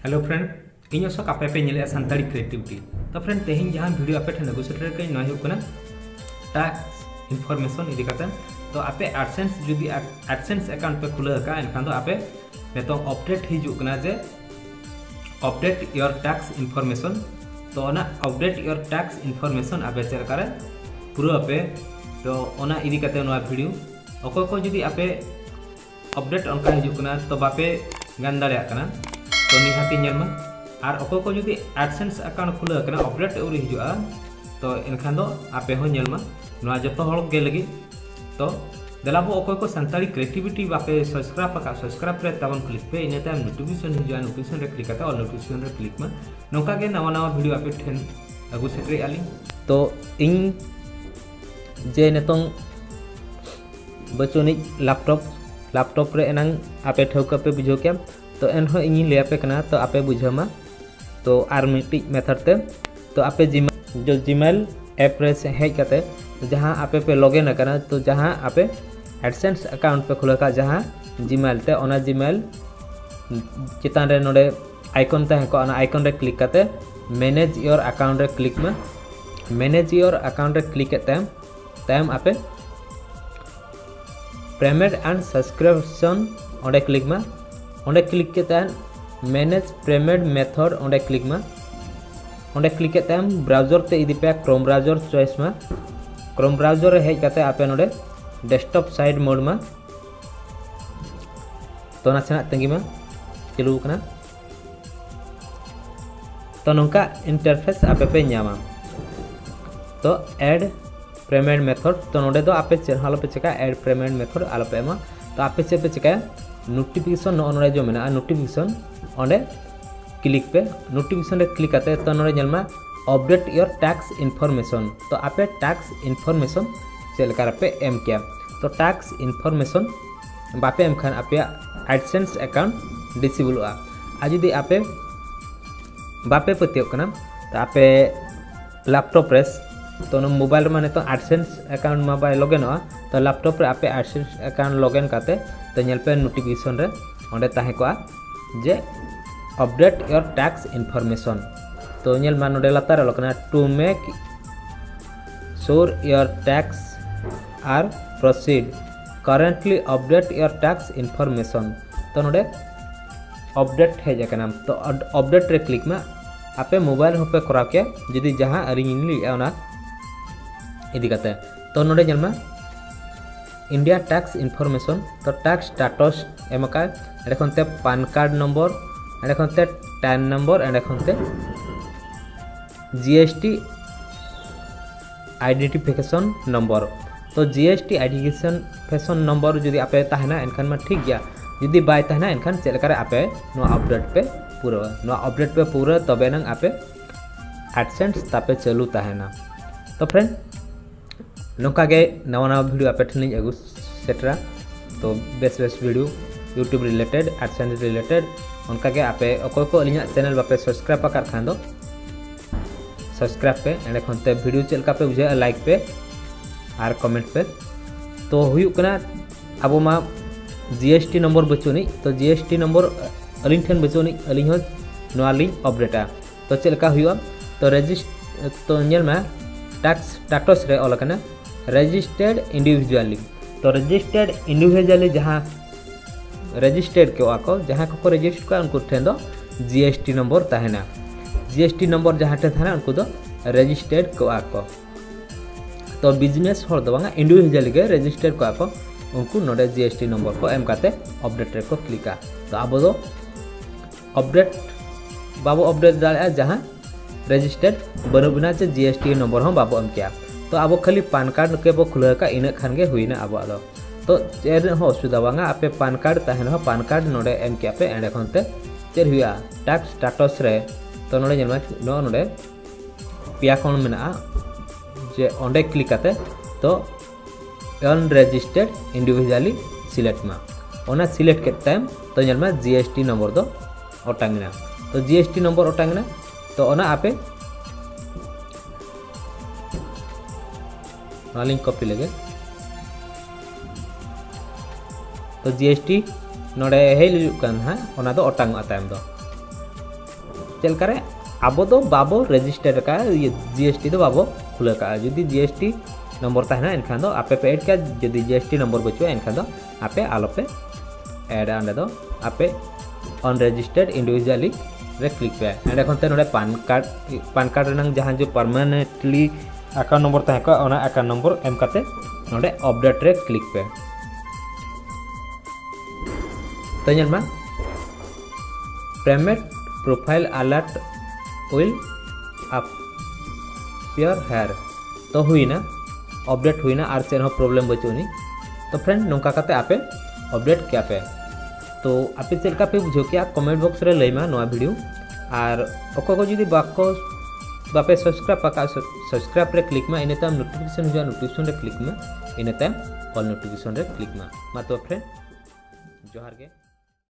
Hello friend, इन अशोक आपे पे नेले सानताड़ी क्रिएटिविटी। तो फ्रेंड तेहिं जहां वीडियो आपे ठन गुसटर के नय हो कना टैक्स इनफॉरमेशन इदी करते। तो आपे एडसेंस जुदी एडसेंस अकाउंट पे खुला का एनखान तो आपे नेतो अपडेट हिजु कना जे अपडेट योर टैक्स इनफॉरमेशन। तो ओना अपडेट योर टैक्स इनफॉरमेशन आपे चेक करे पूरा पे। तो ओना इदी करते नवा वीडियो अको को जुदी आपे अपडेट अनका हिजु कना तो बापे गान दाड़े कना तो निहाती नेलमा और अको को जुदी एडसेंस अकाउंट खुला कना अपडेट उरी हिजुआ तो एनखान दो आपे हो नेलमा नवा जतो हळ गे लगी। तो देलाबो अको को संताली क्रिएटिविटी बापे सब्सक्राइब रे तबन क्लिक पे इने टाइम नोटिफिकेशन हिजुआ नोटिफिकेशन रे क्लिक करता और नोटिफिकेशन रे क्लिक में नोका के नवा वीडियो आपे ठेन अगु सेटरे आली। तो इन जे नेतों बचोनी लैपटॉप रे एनंग आपे ठौका पे बुझो क्या तो एनहो इन ले पे कना तो आपे बुझमा। तो आर मिट्टी मेथड ते तो आपे जीमेल ऐप रे से हेज करते जहां आपे पे लॉगिन करना तो जहां आपे एडसेंस अकाउंट पे खुला का जहां जीमेल ते ओना जीमेल चितान रे नोडे आइकन ते को ओना आइकन रे क्लिक करते मैनेज योर अकाउंट रे क्लिक में मैनेज योर अकाउंट रे क्लिक करते टाइम आपे पेमेंट एंड सब्सक्रिप्शन ओडे क्लिक में ओडे क्लिक के मैनेज पेमेंट मेथड ओडे क्लिक में ओडे क्लिक के ब्राउजर ते इदी पे क्रोम ब्राउजर चॉइस में क्रोम ब्राउजर हेज करते आपे नोडे डेस्कटॉप साइड मोड में तो नासेना तंगी में चलू कना तो नोंका इंटरफेस आपे पे न्यामा। तो ऐड पेमेंट मेथड तो नोडे दो आपे हालो पे चेका ऐड पेमेंट मेथड आलो पे एमा तो आपे से पे चेका नोटिफिकेशन नोडे जो मेना नोटिफिकेशन ओंडे क्लिक पे नोटिफिकेशन रे क्लिक करते तो नोडे जलमा अपडेट योर टैक्स इनफॉरमेशन। तो आपे टैक्स इनफॉरमेशन चलकर पे एम किया तो टैक्स इनफॉरमेशन बापे एम खान आपे एडसेंस अकाउंट डिसेबल आ जुदी आपे बापे पतियो कना तो आपे लैपटॉप रे तो मोबाइल में तो एडसेंस अकाउंट में बाय लॉगिन हो तो लैपटॉप रे आपे एडसेंस अकाउंट लॉगिन करते तो नेल पे नोटिफिकेशन रे ओंडे ताहे को जे अपडेट योर टैक्स इनफॉरमेशन। तो नेल मान नोडे लातार लकना to make sure your tax are proceed currently update your tax information. तो नोडे अपडेट है जकना तो अपडेट रे क्लिक में आपे मोबाइल हो पे करा के जदी जहां अरिंग लिया इदी करते तो नोडे जलमा इंडिया टैक्स इनफॉरमेशन तो टैक्स स्टेटस एमका एखनते पान कार्ड नंबर एखनते टैन नंबर एखनते जीएसटी आइडेंटिफिकेशन नंबर। तो जीएसटी आइडेंटिफिकेशन नंबर जदी आपे ताहना एनखान में ठीक गया जदी बाय ताहना एनखान चेक करे आपे नो अपडेट पे पूरा तबे नंग आपे एडसेंस तापे चालू ताहना। तो फ्रेंड नौका के नवा वीडियो आपे ठन अगु सेटरा तो best video YouTube related AdSense related उनका के आपे अकोय को अलिया चैनल बापे सब्सक्राइब कर खान दो सब्सक्राइब पे एंड खनते वीडियो चलका पे बुझे लाइक पे और कमेंट पे। तो हुयु कना अब मा जीएसटी नंबर बचोनी तो जीएसटी नंबर अलिन ठन बचोनी अलिन हो नवा लिंक अपडेटा तो चलका हुआ तो रजिस्टर तो नेल में टैक्स स्टेटस रे ऑल कना रजिस्टर्ड इंडिविजुअली तो रजिस्टर्ड इंडिविजुअली जहां रजिस्टर्ड को जहां को रजिस्टर का उनको ठेन दो जीएसटी नंबर ताहेना जीएसटी नंबर जहां ठे थाना उनको दो रजिस्टर्ड को तो बिजनेस हर दो बांगा इंडिविजुअली के रजिस्टर्ड को उनको नोडे जीएसटी नंबर को एम काते अपडेट रे को क्लिका। तो अब दो अपडेट बाबू अपडेट दाड़ा जहां रजिस्टर्ड बनोबिना जे जीएसटी नंबर हम बाबू एम किया तो अब खाली पान कार्ड के बो खुला का इन खान गे हुईना अब आदो तो चेर हो असुविधा बांगा आपे पान कार्ड ताहेन हो पान कार्ड नोडे एम किया पे एंड खनते चेर हुआ टैक्स स्टेटस रे तो नोडे जमा नो नोडे पिया कोन मेना जे ओंडे क्लिक करते तो अनरजिस्टर्ड इंडिविजुअली सिलेक्ट मा ओना सिलेक्ट के टाइम तो जमा जीएसटी नंबर दो ओटांगना तो जीएसटी नंबर ओटांगना तो ओना आपे लिंक कॉपी लगे तो जीएसटी नोडे हे लिजुक कान हा ओना दो ओटांग तायम दो चलकर अब तो बाबो रजिस्टर का ये जीएसटी तो बाबो खुले का जुदी जीएसटी नंबर तहना एनखान दो आपे पे ऐड क्या जुदी जीएसटी नंबर बचुआ एनखान दो आपे आलो पे ऐड अंडे दो आपे अनरजिस्टर्ड इंडिविजुअली रे क्लिक पे एंड एखन ते नोडे पान कार्ड रनंग जहां जो परमानेंटली अकाउंट नंबर तहे को ओना अकाउंट नंबर एम काते नोडे अपडेट रे क्लिक पे तो ᱧᱮᱞ ᱢᱟ payment profile alert will appear here तो हुईना अपडेट हुईना और चेन प्रॉब्लम बचुनी तो फ्रेंड नौका काते आपे अपडेट क्या पे तो आपे चलका पे बुझो कि कमेंट बॉक्स रे लैमा नोआ वीडियो और ओको को जदी बापे सब्सक्राइब रे क्लिक मा इनेता नोटिफिकेशन हुआ नोटिफिकेशन रे क्लिक मा इनेता ऑल नोटिफिकेशन रे क्लिक मा तो फ्रेंड जोहार गे।